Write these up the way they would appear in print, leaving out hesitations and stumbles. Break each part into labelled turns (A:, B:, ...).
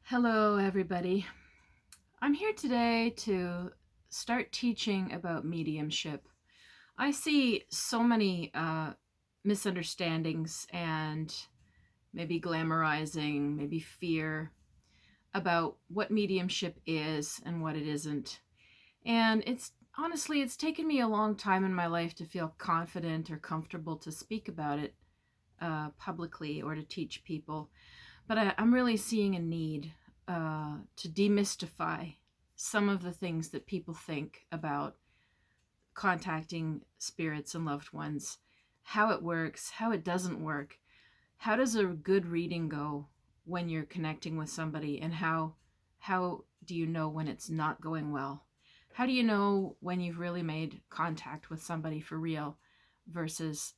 A: Hello, everybody. I'm here today to start teaching about mediumship. I see so many misunderstandings and maybe glamorizing, maybe fear about what mediumship is and what it isn't. And it's taken me a long time in my life to feel confident or comfortable to speak about it publicly or to teach people. But I'm really seeing a need to demystify some of the things that people think about contacting spirits and loved ones, how it works, how it doesn't work, how does a good reading go when you're connecting with somebody, and how do you know when it's not going well? How do you know when you've really made contact with somebody for real versus,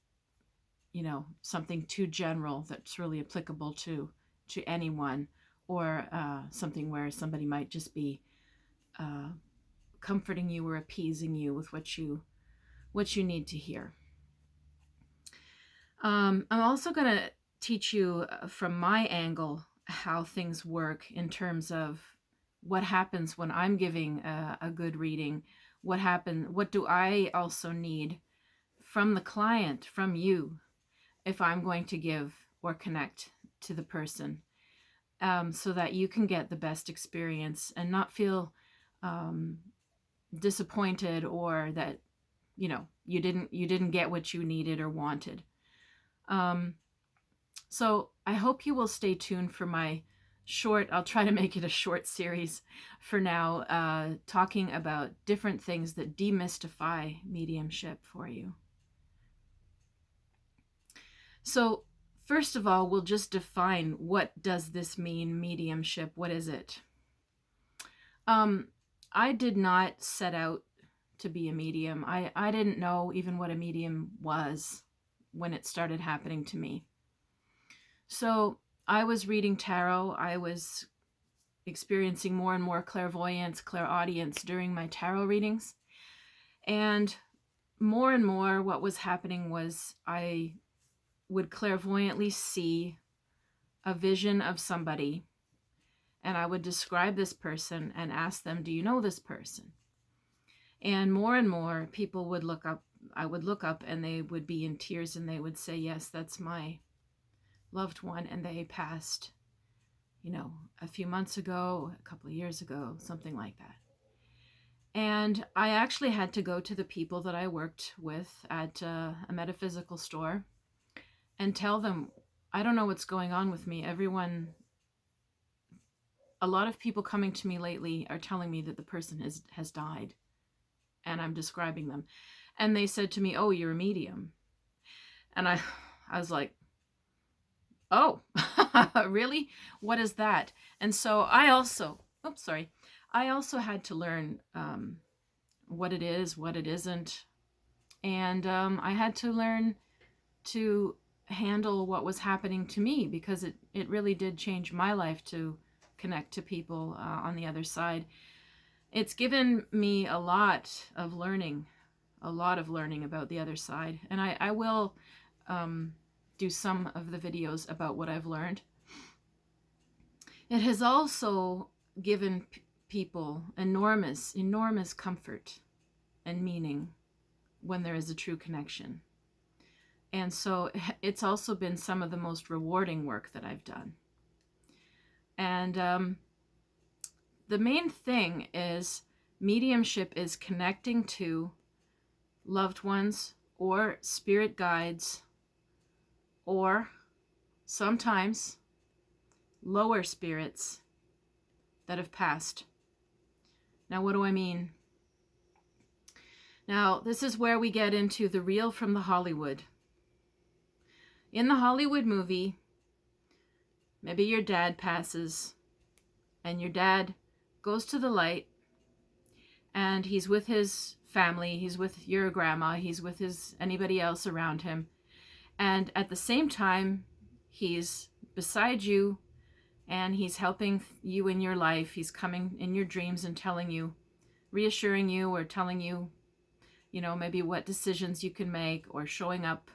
A: something too general that's really applicable to anyone, or something where somebody might just be uh, comforting you or appeasing you with what you need to hear. I'm also going to teach you from my angle how things work in terms of what happens when I'm giving a good reading. What do I also need from the client, from you, if I'm going to give or connect to the person, so that you can get the best experience and not feel disappointed, or that you didn't get what you needed or wanted. So I hope you will stay tuned for my I'll try to make it a short series for now, talking about different things that demystify mediumship for you. So first of all, we'll just define, what does this mean, mediumship? What is it? I did not set out to be a medium. I didn't know even what a medium was when it started happening to me. So I was reading tarot. I was experiencing more and more clairvoyance, clairaudience during my tarot readings. And more what was happening was I would clairvoyantly see a vision of somebody, and I would describe this person and ask them, do you know this person? And more people would look up. I would look up and they would be in tears and they would say, yes, that's my loved one, and they passed, a few months ago, a couple of years ago, something like that. And I actually had to go to the people that I worked with at a metaphysical store and tell them, I don't know what's going on with me. A lot of people coming to me lately are telling me that the person has died, and I'm describing them. And they said to me, oh, you're a medium. And I was like, oh, really? What is that? And so I also had to learn what it is, what it isn't. And I had to learn to handle what was happening to me, because it really did change my life to connect to people on the other side. It's given me a lot of learning about the other side. And I will do some of the videos about what I've learned. It has also given people enormous comfort and meaning when there is a true connection. And so it's also been some of the most rewarding work that I've done. And the main thing is, mediumship is connecting to loved ones or spirit guides, or sometimes lower spirits that have passed. Now, what do I mean? Now, this is where we get into the real from the Hollywood. In the Hollywood movie, maybe your dad passes, and your dad goes to the light, and he's with his family, he's with your grandma, he's with anybody else around him. And at the same time, he's beside you, and he's helping you in your life. He's coming in your dreams and telling you, reassuring you, or telling you, maybe what decisions you can make, or showing up,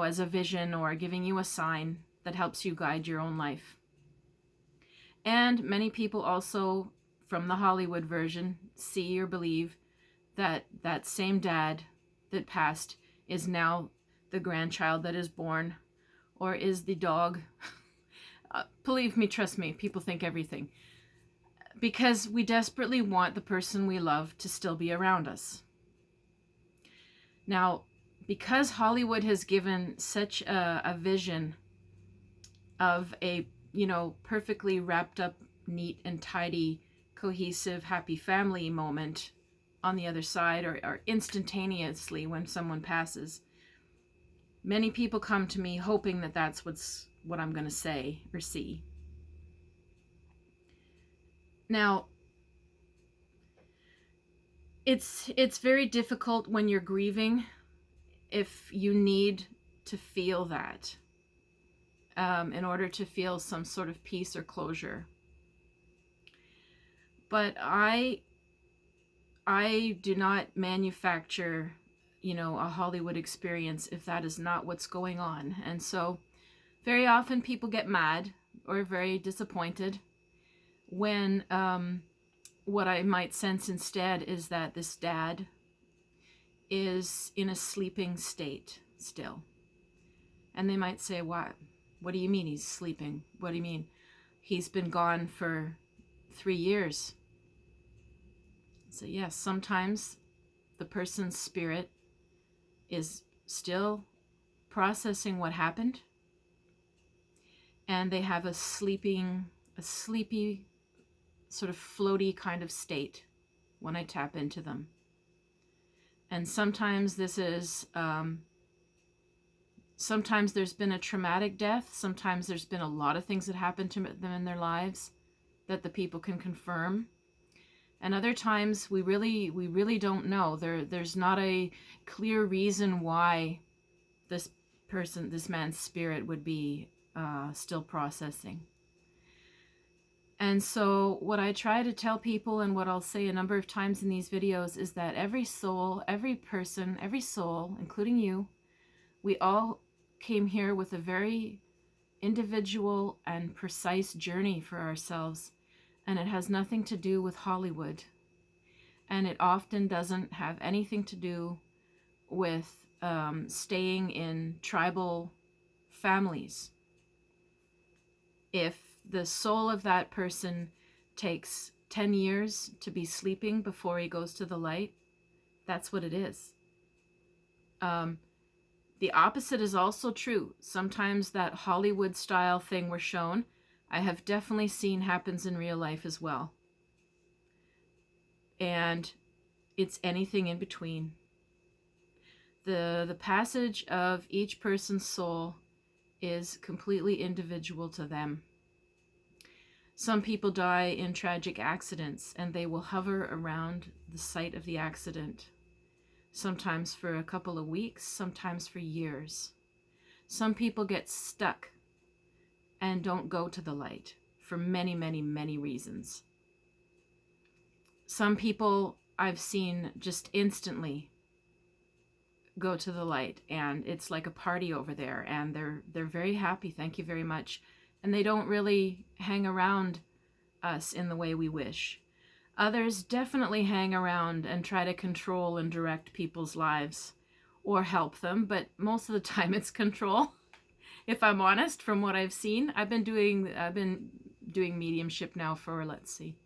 A: as a vision, or giving you a sign that helps you guide your own life. And many people also, from the Hollywood version, see or believe that that same dad that passed is now the grandchild that is born, or is the dog. Believe me, trust me, people think everything. Because we desperately want the person we love to still be around us. Now, because Hollywood has given such a vision of a, perfectly wrapped up, neat and tidy, cohesive, happy family moment on the other side, or instantaneously when someone passes, many people come to me hoping that that's what I'm going to say or see. Now, it's very difficult when you're grieving if you need to feel that in order to feel some sort of peace or closure. But I do not manufacture, a Hollywood experience if that is not what's going on. And so very often people get mad or very disappointed when what I might sense instead is that this dad is in a sleeping state still. And they might say, what do you mean he's sleeping? What do you mean? He's been gone for 3 years. So yes, sometimes the person's spirit is still processing what happened, and they have a sleepy, sort of floaty kind of state when I tap into them. And sometimes this is, sometimes there's been a traumatic death. Sometimes there's been a lot of things that happened to them in their lives that the people can confirm. And other times we really don't know. There's not a clear reason why this man's spirit would be still processing. And so what I try to tell people, and what I'll say a number of times in these videos, is that every soul, every person, every soul, including you, we all came here with a very individual and precise journey for ourselves. And it has nothing to do with Hollywood. And it often doesn't have anything to do with staying in tribal families. If the soul of that person takes 10 years to be sleeping before he goes to the light, that's what it is. The opposite is also true. Sometimes that Hollywood style thing we're shown, I have definitely seen happens in real life as well. And it's anything in between. The passage of each person's soul is completely individual to them. Some people die in tragic accidents, and they will hover around the site of the accident, sometimes for a couple of weeks, sometimes for years. Some people get stuck and don't go to the light for many, many, many reasons. Some people I've seen just instantly go to the light, and it's like a party over there, and they're very happy, thank you very much. And they don't really hang around us in the way we wish. Others definitely hang around and try to control and direct people's lives or help them, but most of the time it's control. If I'm honest, from what I've seen, I've been doing mediumship now for, let's see,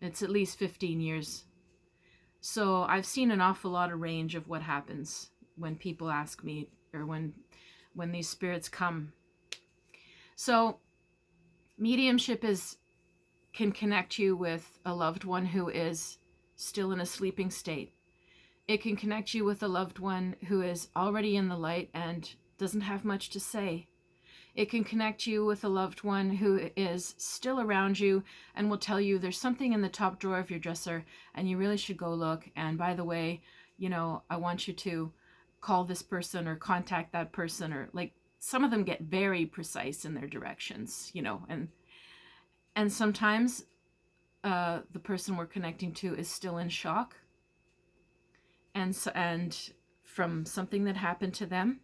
A: it's at least 15 years. So I've seen an awful lot of range of what happens when people ask me, or when these spirits come. So mediumship can connect you with a loved one who is still in a sleeping state. It can connect you with a loved one who is already in the light and doesn't have much to say. It can connect you with a loved one who is still around you and will tell you there's something in the top drawer of your dresser and you really should go look. And by the way, I want you to call this person or contact that person, or like some of them get very precise in their directions, and sometimes the person we're connecting to is still in shock and from something that happened to them,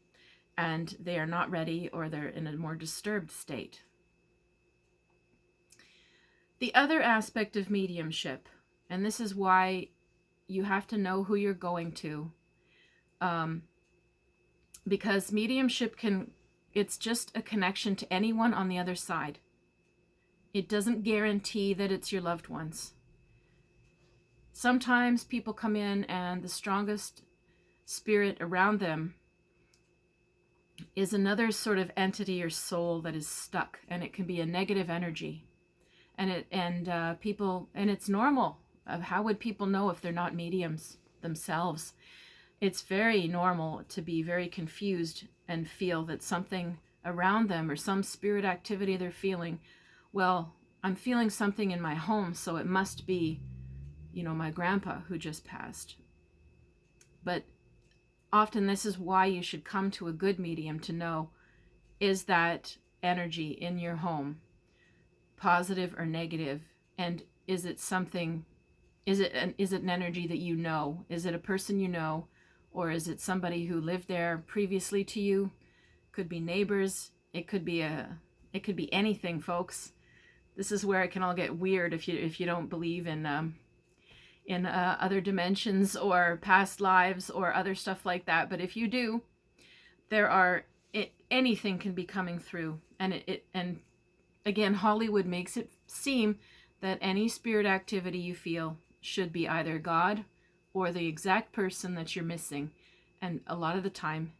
A: and they are not ready, or they're in a more disturbed state. The other aspect of mediumship, and this is why you have to know who you're going to, because mediumship it's just a connection to anyone on the other side. It doesn't guarantee that it's your loved ones. Sometimes people come in and the strongest spirit around them is another sort of entity or soul that is stuck, and it can be a negative energy. And it's normal. How would people know if they're not mediums themselves? It's very normal to be very confused and feel that something around them or some spirit activity they're feeling, well, I'm feeling something in my home, so it must be, my grandpa who just passed. But often this is why you should come to a good medium to know, is that energy in your home positive or negative? And is it an energy that you know? Is it a person you know? Or is it somebody who lived there previously to you? Could be neighbors. It could be anything, folks. This is where it can all get weird if you don't believe in other dimensions or past lives or other stuff like that. But if you do, anything can be coming through, and again, Hollywood makes it seem that any spirit activity you feel should be either God or the exact person that you're missing. And a lot of the time,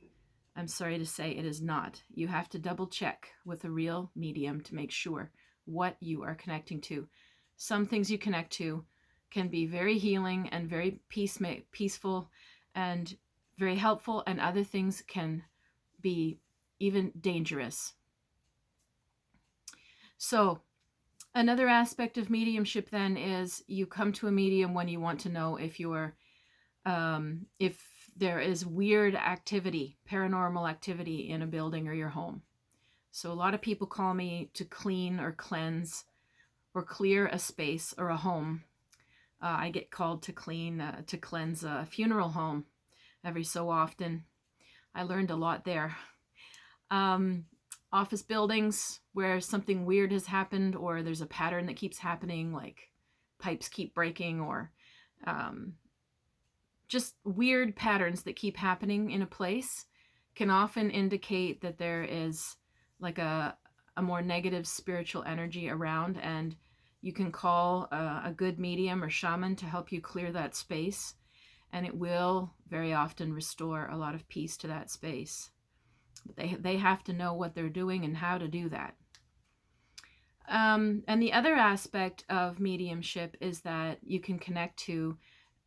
A: I'm sorry to say, it is not. You have to double check with a real medium to make sure what you are connecting to. Some things you connect to can be very healing and very peaceful and very helpful, and other things can be even dangerous. So another aspect of mediumship then is you come to a medium when you want to know if there is weird activity, paranormal activity in a building or your home. So a lot of people call me to clean or cleanse or clear a space or a home. I get called to cleanse a funeral home every so often. I learned a lot there. Office buildings where something weird has happened, or there's a pattern that keeps happening, like pipes keep breaking, or just weird patterns that keep happening in a place, can often indicate that there is like a more negative spiritual energy around, and you can call a good medium or shaman to help you clear that space, and it will very often restore a lot of peace to that space. But they have to know what they're doing and how to do that. And the other aspect of mediumship is that you can connect to,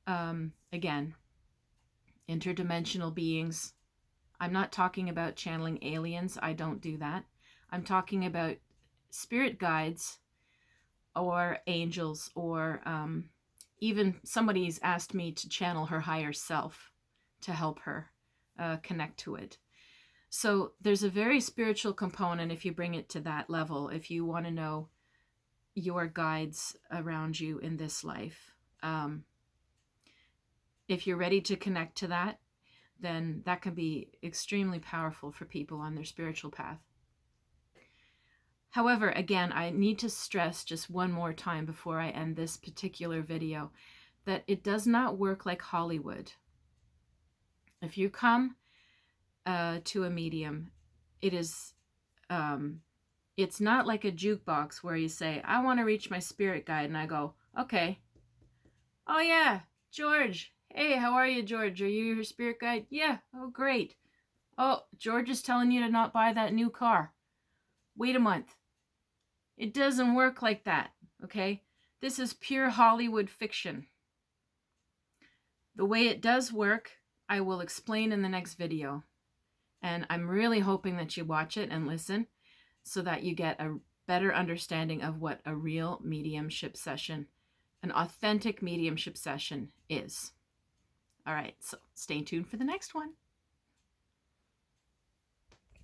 A: again, interdimensional beings. I'm not talking about channeling aliens. I don't do that. I'm talking about spirit guides or angels, or even somebody's asked me to channel her higher self to help her connect to it. So there's a very spiritual component if you bring it to that level, if you want to know your guides around you in this life. If you're ready to connect to that, then that can be extremely powerful for people on their spiritual path. However, again, I need to stress just one more time before I end this particular video that it does not work like Hollywood. If you come to a medium, it's not like a jukebox where you say, I want to reach my spirit guide, and I go, okay. Oh yeah, George. Hey, how are you, George? Are you your spirit guide? Yeah. Oh, great. Oh, George is telling you to not buy that new car. Wait a month. It doesn't work like that, okay? This is pure Hollywood fiction. The way it does work, I will explain in the next video. And I'm really hoping that you watch it and listen so that you get a better understanding of what a real mediumship session, an authentic mediumship session is. All right, so stay tuned for the next one.